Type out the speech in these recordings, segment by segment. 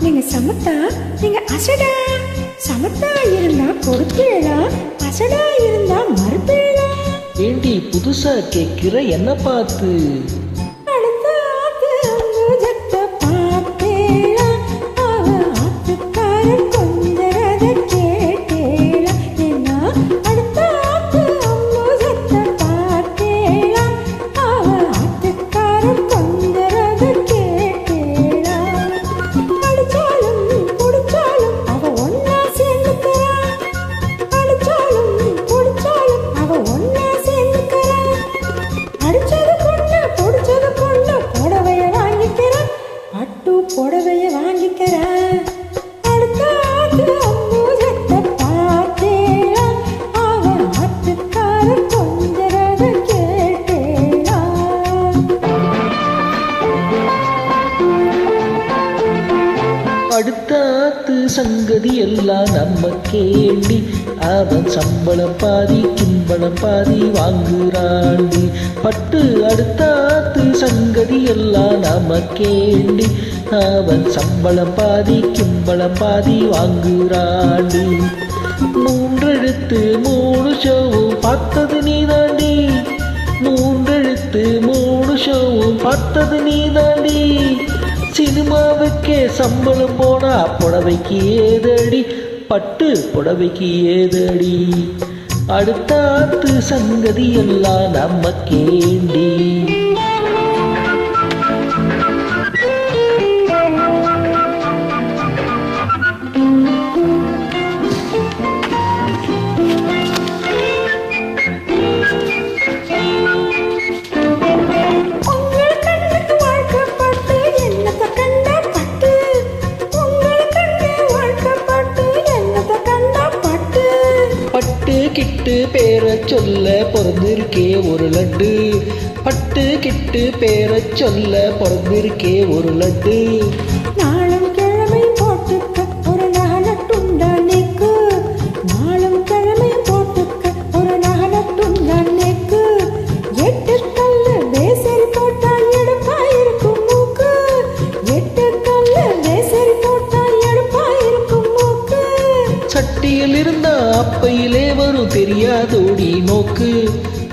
நீங்க சமத்தா, நீங்க அசடா. சமத்தா இருந்தா கொடுப்பீளா, அசடா இருந்தா மறுப்பீளா? ஏண்டி புதுசா கேட்கிற என்ன பார்த்து? அடுத்த ஆத்து அம்புஜத்தை பார்த்தேளா, அவ ஆத்துக்காரன் கொஞ்சரத கேட்டேளா. ஏன்னா அடுத்த ஆத்து அம்புஜத்தை பார்த்தேளா, அவ ஆத்துக்காரன் கொஞ்சரத கேட்டேளா. அடிச்சாலும் புடிச்சாலும் அவ ஒன்னா சேர்ந்துக்கிறா, அடிச்சாலும் புடிச்சாலும் அவ ஒன்னா சேர்ந்துக்கிறா. அடிச்சது பொண்ணு புடிச்சது பொண்ணு புடவைய வாங்கிக்கிறா, பட்டு புடவைய வாங்கிக்கிறா. அடுத்த ஆத்து அம்புஜத்தை பார்த்தேளா, அவ ஆத்துக்காரன் கொஞ்சரத கேட்டேளா. அடுத்த ஆத்து சங்கதி எல்லாம் நம்ம கேண்டி, அவன் சம்பளம் பாதி கிம்பளம் பாதி வாங்குறாண்டி. பட்டு அடுத்த ஆத்து சங்கதி எல்லாம் நாம கேண்டி, அவன் சம்பளம் பாதி கிம்பளம் பாதி வாங்குறாண்டி. மூன்றெழுத்து மூணு ஷோவும் பார்த்தது நீதாண்டி, மூன்றெழுத்து மூணு ஷோவும் பார்த்தது நீதாண்டி. சினிமாவுக்கே சம்பளம் போனா புடவைக்கு ஏதடி, பட்டு புடவைக்கு ஏதடி. அடுத்த ஆத்து சங்கதி எல்லாம் நம்ம கேண்டி. பட்டு கிட்டு பேரை சொல்ல பிறந்திருக்கே ஒரு லட்டு, பட்டு கிட்டு பேரை சொல்ல பிறந்திருக்கே ஒரு லட்டு. நாளும் கிழமை போட்டுக்க ஒரு நகலட்டுண்டா நேக்கு, நாளும் கிழமை போட்டுக்க ஒரு நகலட்டுண்டா நேக்கு. எட்டு கல்லு வேசரி போட்டா எடுப்பாயிருக்கும் மூக்கு, எட்டு கல்லு வேசரி போட்டா எடுப்பாயிருக்கும் மூக்கு. சட்டியில் இருந்தா அப்பையிலே வரும் தெரியாதோடி நோக்கு,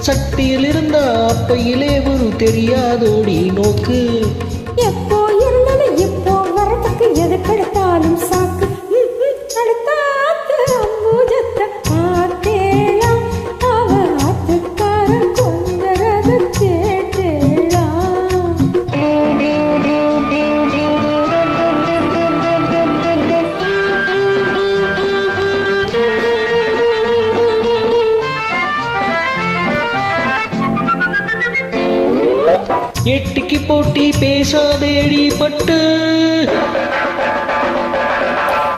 சட்டியில் இருந்தா அப்பையிலே வரும் தெரியாதோடி நோக்கு. எப்போ இருந்தது எப்போ வரத்துக்கு எதுக்கெடுத்தாலும் சாக்கு. அடுத்த ஆத்து அம்புஜத்தை பார்த்தேளா, அவ ஆத்துக்காரன் கொஞ்சரத கேட்டேளா. எட்டிக்கு போட்டி பேசாதேடி பட்டு,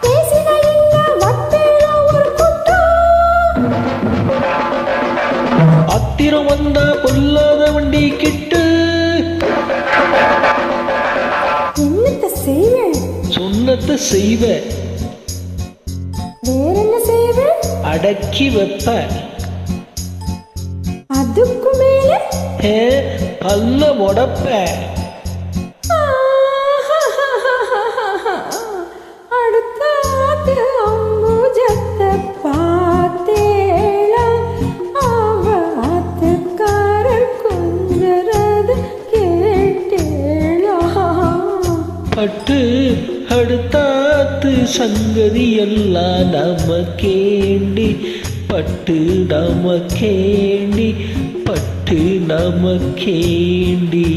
பேசினா என்ன வட்டேளா ஒரு குட்டம், அத்திரம் வந்தா பொல்லாத வண்டி கிட்டு. என்னத்த செய்வேன் சொன்னத்தை செய்வ, வேறென்ன செய்வேன், அடக்கி வைப்ப. அதுக்கு மேல பல்ல உடப்ப. அடுத்த ஆத்து அம்புஜத்தை பார்த்தேளா, அவ ஆத்துக்காரன் கொஞ்சரத கேட்டேளா. பட்டு அடுத்தாத்து சங்கதி எல்லாம் நமக்கேண்டி, பட்டு நமக்கேண்டி, பட்டு நமக்கேண்டி.